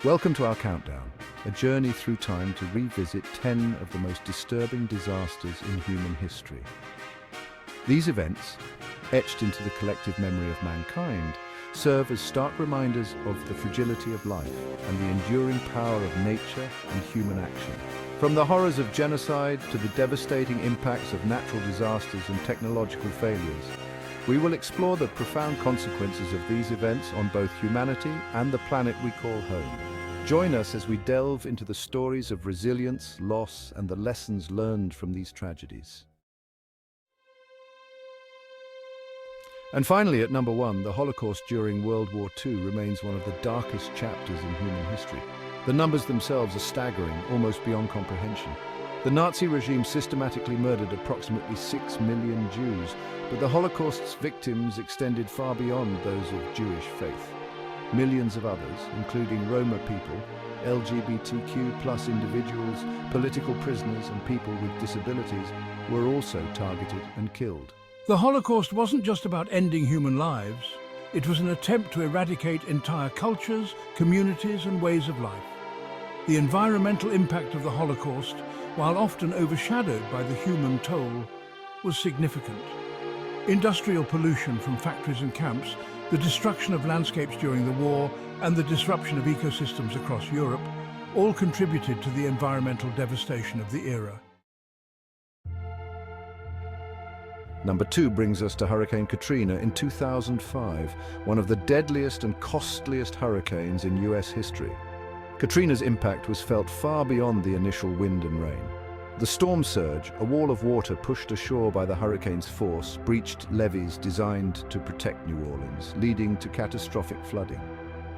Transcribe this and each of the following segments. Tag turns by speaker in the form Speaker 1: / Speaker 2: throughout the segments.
Speaker 1: Welcome to our countdown, a journey through time to revisit 10 of the most disturbing disasters in human history. These events, etched into the collective memory of mankind, serve as stark reminders of the fragility of life and the enduring power of nature and human action. From the horrors of genocide to the devastating impacts of natural disasters and technological failures, we will explore the profound consequences of these events on both humanity and the planet we call home. Join us as we delve into the stories of resilience, loss, and the lessons learned from these tragedies. And finally, at number 1, the Holocaust during World War II remains one of the darkest chapters in human history. The numbers themselves are staggering, almost beyond comprehension. The Nazi regime systematically murdered approximately 6 million Jews, but the Holocaust's victims extended far beyond those of Jewish faith. Millions of others, including Roma people, LGBTQ+ individuals, political prisoners, and people with disabilities, were also targeted and killed.
Speaker 2: The Holocaust wasn't just about ending human lives. It was an attempt to eradicate entire cultures, communities, and ways of life. The environmental impact of the Holocaust, while often overshadowed by the human toll, was significant. Industrial pollution from factories and camps, the destruction of landscapes during the war, and the disruption of ecosystems across Europe all contributed to the environmental devastation of the era.
Speaker 1: Number 2 brings us to Hurricane Katrina in 2005, one of the deadliest and costliest hurricanes in US history. Katrina's impact was felt far beyond the initial wind and rain. The storm surge, a wall of water pushed ashore by the hurricane's force, breached levees designed to protect New Orleans, leading to catastrophic flooding.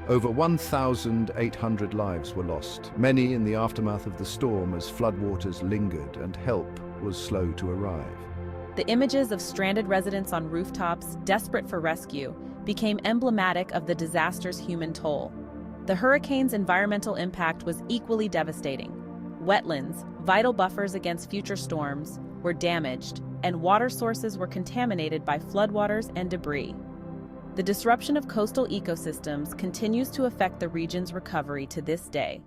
Speaker 1: Over 1,800 lives were lost, many in the aftermath of the storm as floodwaters lingered and help was slow to arrive.
Speaker 3: The images of stranded residents on rooftops, desperate for rescue, became emblematic of the disaster's human toll. The hurricane's environmental impact was equally devastating. Wetlands, vital buffers against future storms, were damaged, and water sources were contaminated by floodwaters and debris. The disruption of coastal ecosystems continues to affect the region's recovery to this day.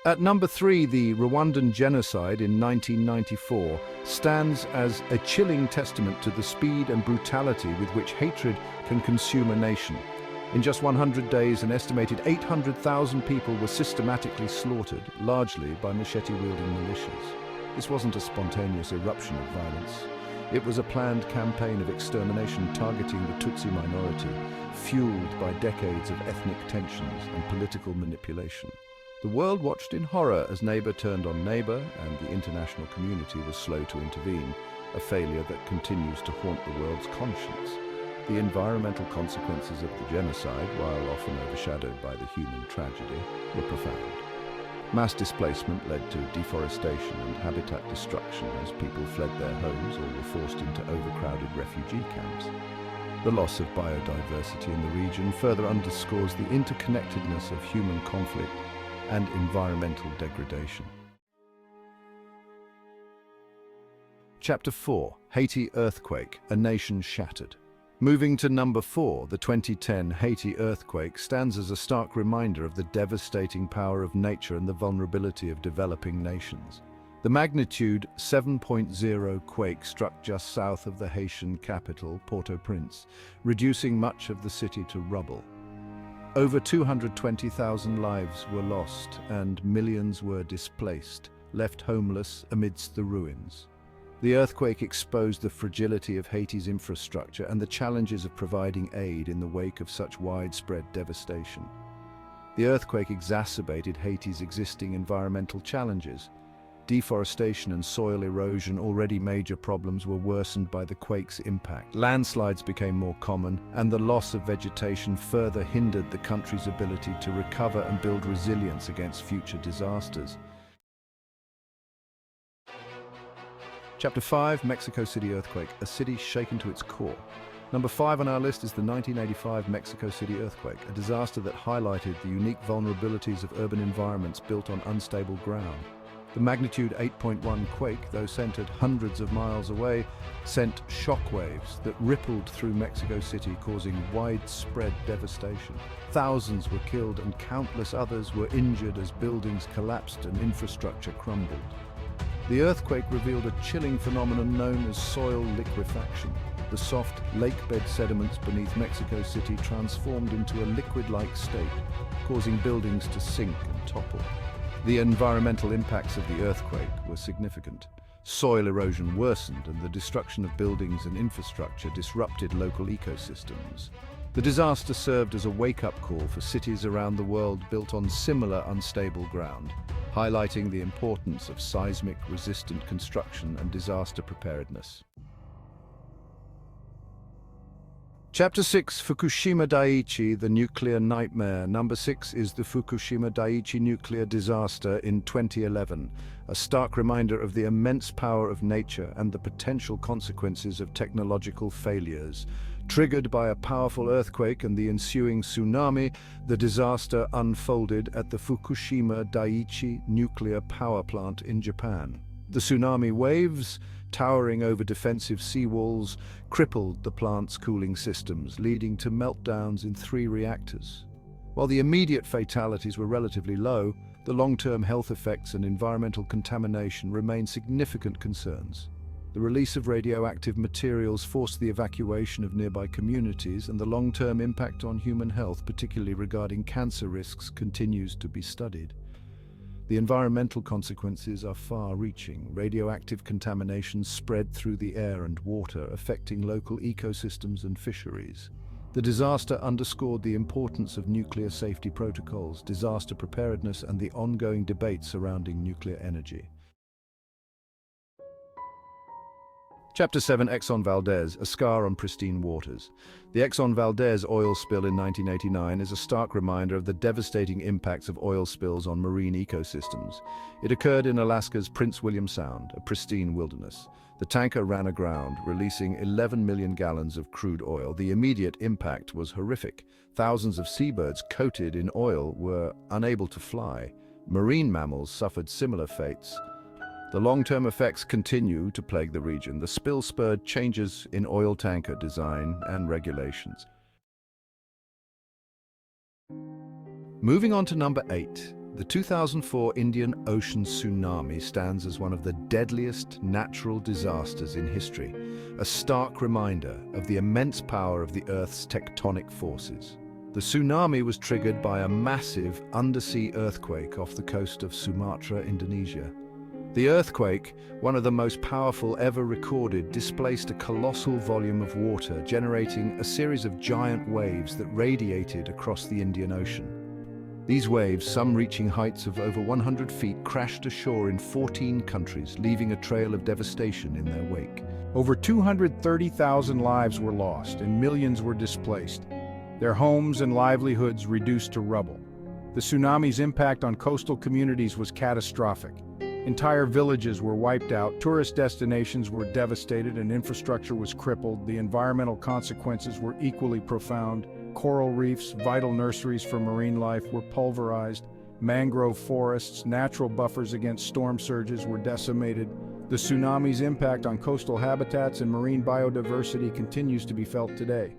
Speaker 1: At number 3, the Rwandan genocide in 1994 stands as a chilling testament to the speed and brutality with which hatred can consume a nation. In just 100 days, an estimated 800,000 people were systematically slaughtered, largely by machete-wielding militias. This wasn't a spontaneous eruption of violence. It was a planned campaign of extermination targeting the Tutsi minority, fueled by decades of ethnic tensions and political manipulation. The world watched in horror as neighbor turned on neighbor, and the international community was slow to intervene, a failure that continues to haunt the world's conscience. The environmental consequences of the genocide, while often overshadowed by the human tragedy, were profound. Mass displacement led to deforestation and habitat destruction as people fled their homes or were forced into overcrowded refugee camps. The loss of biodiversity in the region further underscores the interconnectedness of human conflict and environmental degradation. Chapter 4: Haiti Earthquake, a Nation Shattered. Moving to number 4, the 2010 Haiti earthquake stands as a stark reminder of the devastating power of nature and the vulnerability of developing nations. The magnitude 7.0 quake struck just south of the Haitian capital, Port-au-Prince, reducing much of the city to rubble. Over 220,000 lives were lost and millions were displaced, left homeless amidst the ruins. The earthquake exposed the fragility of Haiti's infrastructure and the challenges of providing aid in the wake of such widespread devastation. The earthquake exacerbated Haiti's existing environmental challenges. Deforestation and soil erosion, already major problems, were worsened by the quake's impact. Landslides became more common, and the loss of vegetation further hindered the country's ability to recover and build resilience against future disasters. Chapter 5, Mexico City earthquake, a city shaken to its core. Number 5 on our list is the 1985 Mexico City earthquake, a disaster that highlighted the unique vulnerabilities of urban environments built on unstable ground. The magnitude 8.1 quake, though centered hundreds of miles away, sent shockwaves that rippled through Mexico City, causing widespread devastation. Thousands were killed and countless others were injured as buildings collapsed and infrastructure crumbled. The earthquake revealed a chilling phenomenon known as soil liquefaction. The soft lakebed sediments beneath Mexico City transformed into a liquid-like state, causing buildings to sink and topple. The environmental impacts of the earthquake were significant. Soil erosion worsened and the destruction of buildings and infrastructure disrupted local ecosystems. The disaster served as a wake-up call for cities around the world built on similar unstable ground, highlighting the importance of seismic-resistant construction and disaster preparedness. Chapter 6, Fukushima Daiichi, the nuclear nightmare. Number 6 is the Fukushima Daiichi nuclear disaster in 2011, a stark reminder of the immense power of nature and the potential consequences of technological failures. Triggered by a powerful earthquake and the ensuing tsunami, the disaster unfolded at the Fukushima Daiichi nuclear power plant in Japan. The tsunami waves, towering over defensive seawalls, crippled the plant's cooling systems, leading to meltdowns in 3 reactors. While the immediate fatalities were relatively low, the long-term health effects and environmental contamination remain significant concerns. The release of radioactive materials forced the evacuation of nearby communities, and the long-term impact on human health, particularly regarding cancer risks, continues to be studied. The environmental consequences are far-reaching. Radioactive contamination spread through the air and water, affecting local ecosystems and fisheries. The disaster underscored the importance of nuclear safety protocols, disaster preparedness, and the ongoing debate surrounding nuclear energy. Chapter 7, Exxon Valdez, a scar on pristine waters. The Exxon Valdez oil spill in 1989 is a stark reminder of the devastating impacts of oil spills on marine ecosystems. It occurred in Alaska's Prince William Sound, a pristine wilderness. The tanker ran aground, releasing 11 million gallons of crude oil. The immediate impact was horrific. Thousands of seabirds coated in oil were unable to fly. Marine mammals suffered similar fates. The long-term effects continue to plague the region. The spill spurred changes in oil tanker design and regulations. Moving on to number 8, the 2004 Indian Ocean tsunami stands as one of the deadliest natural disasters in history, a stark reminder of the immense power of the Earth's tectonic forces. The tsunami was triggered by a massive undersea earthquake off the coast of Sumatra, Indonesia. The earthquake, one of the most powerful ever recorded, displaced a colossal volume of water, generating a series of giant waves that radiated across the Indian Ocean. These waves, some reaching heights of over 100 feet, crashed ashore in 14 countries, leaving a trail of devastation in their wake.
Speaker 4: Over 230,000 lives were lost and millions were displaced, their homes and livelihoods reduced to rubble. The tsunami's impact on coastal communities was catastrophic. Entire villages were wiped out, tourist destinations were devastated, and infrastructure was crippled. The environmental consequences were equally profound. Coral reefs, vital nurseries for marine life, were pulverized. Mangrove forests, natural buffers against storm surges, were decimated. The tsunami's impact on coastal habitats and marine biodiversity continues to be felt today.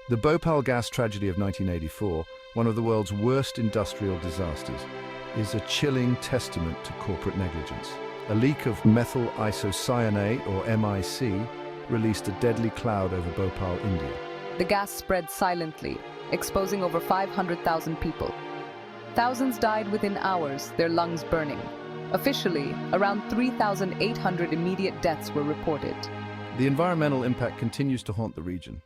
Speaker 1: The Bhopal gas tragedy of 1984, one of the world's worst industrial disasters, is a chilling testament to corporate negligence. A leak of methyl isocyanate, or MIC, released a deadly cloud over Bhopal, India.
Speaker 5: The gas spread silently, exposing over 500,000 people. Thousands died within hours, their lungs burning. Officially, around 3,800 immediate deaths were reported.
Speaker 1: The environmental impact continues to haunt the region.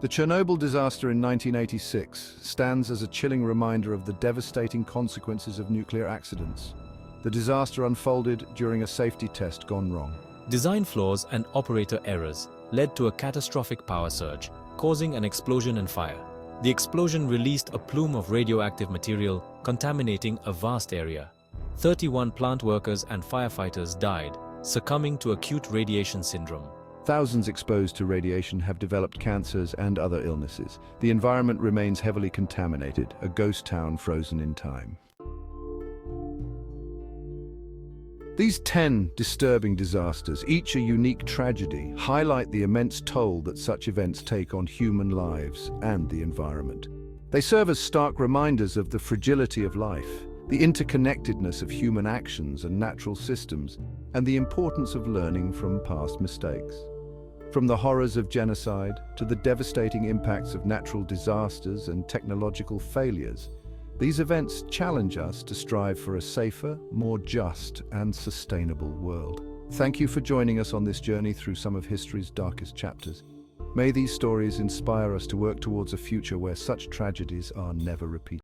Speaker 1: The Chernobyl disaster in 1986 stands as a chilling reminder of the devastating consequences of nuclear accidents. The disaster unfolded during a safety test gone wrong.
Speaker 6: Design flaws and operator errors led to a catastrophic power surge, causing an explosion and fire. The explosion released a plume of radioactive material, contaminating a vast area. 31 plant workers and firefighters died, succumbing to acute radiation syndrome.
Speaker 1: Thousands exposed to radiation have developed cancers and other illnesses. The environment remains heavily contaminated, a ghost town frozen in time. These 10 disturbing disasters, each a unique tragedy, highlight the immense toll that such events take on human lives and the environment. They serve as stark reminders of the fragility of life, the interconnectedness of human actions and natural systems, and the importance of learning from past mistakes. From the horrors of genocide to the devastating impacts of natural disasters and technological failures, these events challenge us to strive for a safer, more just, and sustainable world. Thank you for joining us on this journey through some of history's darkest chapters. May these stories inspire us to work towards a future where such tragedies are never repeated.